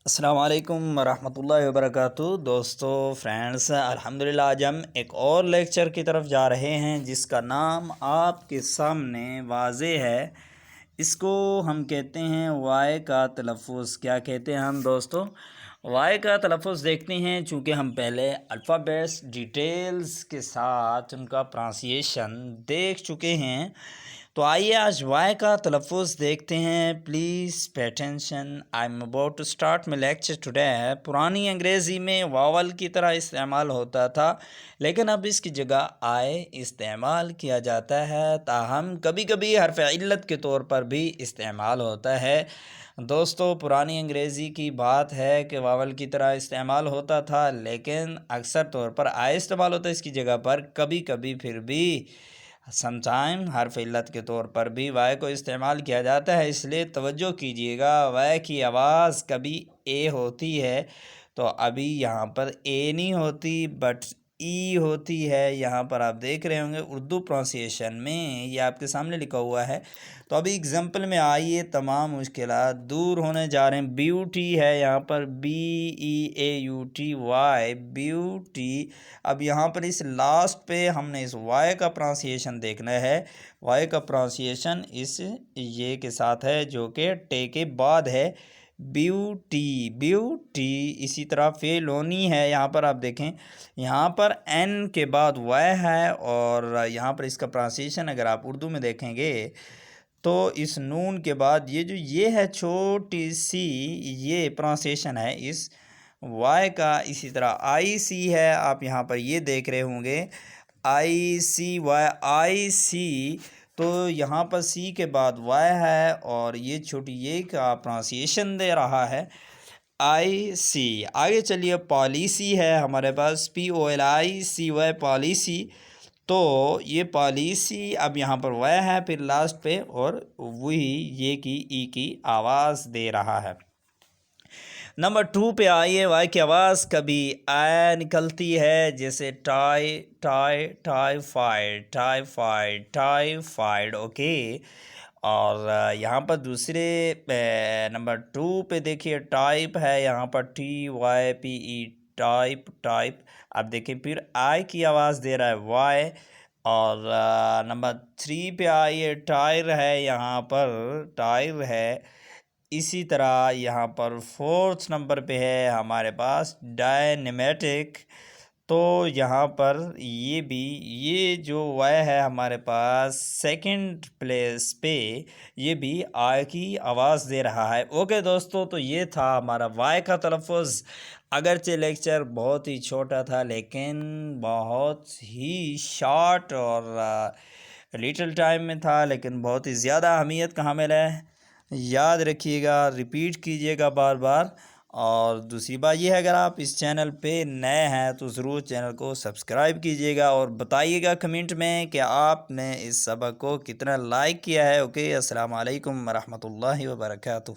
السلام علیکم ورحمۃ اللہ وبرکاتہ دوستو فرینڈس، الحمدللہ آج ہم ایک اور لیکچر کی طرف جا رہے ہیں جس کا نام آپ کے سامنے واضح ہے۔ اس کو ہم کہتے ہیں وائے کا تلفظ۔ کیا کہتے ہیں ہم دوستو؟ وائے کا تلفظ دیکھتے ہیں۔ چونکہ ہم پہلے الفابیٹس ڈیٹیلز کے ساتھ ان کا پروننسیشن دیکھ چکے ہیں، تو آئیے آج وائے کا تلفظ دیکھتے ہیں۔ Please pay attention, I am about to start my lecture today. پرانی انگریزی میں واول کی طرح استعمال ہوتا تھا، لیکن اب اس کی جگہ آئے استعمال کیا جاتا ہے، تاہم کبھی کبھی حرف علت کے طور پر بھی استعمال ہوتا ہے۔ دوستو پرانی انگریزی کی بات ہے کہ واول کی طرح استعمال ہوتا تھا، لیکن اکثر طور پر آئے استعمال ہوتا ہے اس کی جگہ پر، کبھی کبھی پھر بھی سم ٹائم حرف علت کے طور پر بھی وائے کو استعمال کیا جاتا ہے۔ اس لیے توجہ کیجیے گا، وائے کی آواز کبھی اے ہوتی ہے تو ابھی یہاں پر اے نہیں ہوتی بٹ ای ہوتی ہے۔ یہاں پر آپ دیکھ رہے ہوں گے اردو پروننسیشن میں یہ آپ کے سامنے لکھا ہوا ہے۔ تو ابھی اگزامپل میں آئیے تمام مشکلات دور ہونے جا رہے ہیں۔ بیوٹی ہے یہاں پر، B E A U T Y, beauty. اب یہاں پر اس لاسٹ پہ ہم نے اس وائے کا پروننسیشن دیکھنا ہے۔ وائے کا پروننسیشن اس یہ کے ساتھ ہے جو کہ ٹے کے بعد ہے، بیوٹی، بیوٹی۔ اسی طرح فیلونی ہے، یہاں پر آپ دیکھیں یہاں پر این کے بعد وائے ہے، اور یہاں پر اس کا پروننسیشن اگر آپ اردو میں دیکھیں گے تو اس نون کے بعد یہ ہے چھوٹی سی، یہ پروننسیشن ہے اس وائے کا۔ اسی طرح آئی سی ہے، آپ یہاں پر یہ دیکھ رہے ہوں گے آئی سی وائی، آئی سی، تو یہاں پر سی کے بعد وائی ہے اور یہ چھوٹی یہ کا پروننسیشن دے رہا ہے آئی سی۔ آگے چلیے، پالیسی ہے ہمارے پاس، P O L I C Y, policy. تو یہ پالیسی اب یہاں پر وائی ہے پھر لاسٹ پہ، اور وہی یہ کی ای کی آواز دے رہا ہے۔ نمبر 2 پہ آئیے، وائی کی آواز کبھی آئے نکلتی ہے، جیسے tie, tie, typhoid, typhoid, typhoid, okay. اور یہاں پر دوسرے نمبر 2 پہ دیکھیے ٹائپ ہے، یہاں پر ٹی وائی پی ای، ٹائپ، ٹائپ۔ اب دیکھیں پھر آئی کی آواز دے رہا ہے وائی۔ اور نمبر 3 پہ آئیے، ٹائر ہے یہاں پر، ٹائر ہے۔ اسی طرح یہاں پر 4 نمبر پہ ہے ہمارے پاس ڈائنمیٹک۔ تو یہاں پر یہ بھی، یہ جو وائی ہے ہمارے پاس سیکنڈ پلیس پہ، یہ بھی آئی کی آواز دے رہا ہے۔ اوکے دوستو، تو یہ تھا ہمارا وائی کا تلفظ۔ اگرچہ لیکچر بہت ہی چھوٹا تھا لیکن بہت ہی شارٹ اور لٹل ٹائم میں تھا، لیکن بہت ہی زیادہ اہمیت کا حامل ہے۔ یاد رکھیے گا، ریپیٹ کیجیے گا بار بار۔ اور دوسری بات یہ ہے، اگر آپ اس چینل پہ نئے ہیں تو ضرور چینل کو سبسکرائب کیجیے گا، اور بتائیے گا کمنٹ میں کہ آپ نے اس سبق کو کتنا لائک کیا ہے۔ اوکے، السلام علیکم ورحمۃ اللہ وبرکاتہ۔